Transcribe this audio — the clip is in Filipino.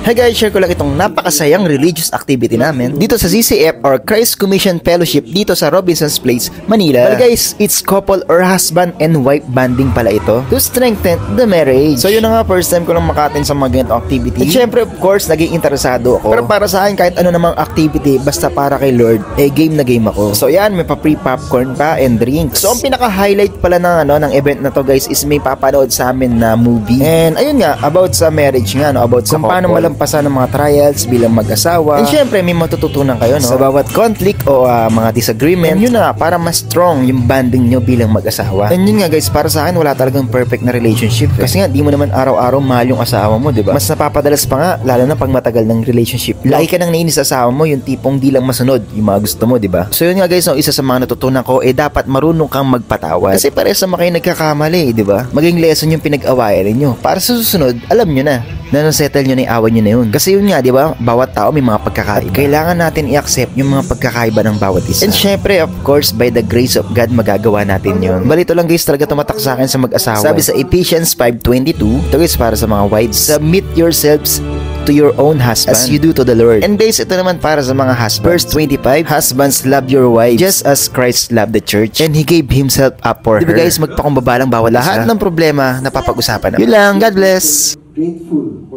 Hey guys, share ko lang itong napakasayang religious activity namin dito sa CCF or Christ Commission Fellowship dito sa Robinson's Place, Manila. Well guys, it's couple or husband and wife banding pala ito to strengthen the marriage. So yun na nga, first time ko lang makatin sa mga ganitong activity. At syempre of course, naging interesado ako. Pero para sa akin, kahit ano namang activity, basta para kay Lord, game na game ako. So yan, may pa-free popcorn pa and drinks. So ang pinaka-highlight pala ng event na to guys is may papanood sa amin na movie. And ayun nga, about sa marriage nga, about sa paano malampasan ng mga trials bilang mag-asawa. And syempre, may matututunan kayo, sa bawat conflict o mga disagreement. And yun na, para mas strong yung banding nyo bilang mag-asawa. And yun nga guys, para sa akin, wala talagang perfect na relationship. Kasi nga, di mo naman araw-araw mahal yung asawa mo, diba? Mas napapadalas pa nga, lalo na pag matagal ng relationship. Lagi ka nang nainis sa asawa mo, yung tipong di lang masunod yung mga gusto mo, diba? So yun nga guys, isa sa mga natutunan ko, dapat marunong kang magpatawad. Kasi parehas naman kayo nagkakamali, diba? Maging lesson yung pinag-awayan ninyo. Para sa susunod, alam nyo na nasettle nyo na yung awan nyo na yun. Kasi yun nga, di ba? Bawat tao may mga pagkakaiba. At kailangan natin i-accept yung mga pagkakaiba ng bawat isa. And syempre, of course, by the grace of God, magagawa natin yun. Balito lang guys, talaga tumatak sa akin sa mag-asawa. Sabi sa Ephesians 5:22, ito guys, para sa mga wives, submit yourselves to your own husband as you do to the Lord. And guys, ito naman para sa mga husbands. Verse 25, husbands, love your wives just as Christ loved the church and He gave Himself up for her. Diba guys, magpakumbaba lang bawat lahat ng problema na papag-usapan natin. Yun lang, God bless. Grateful for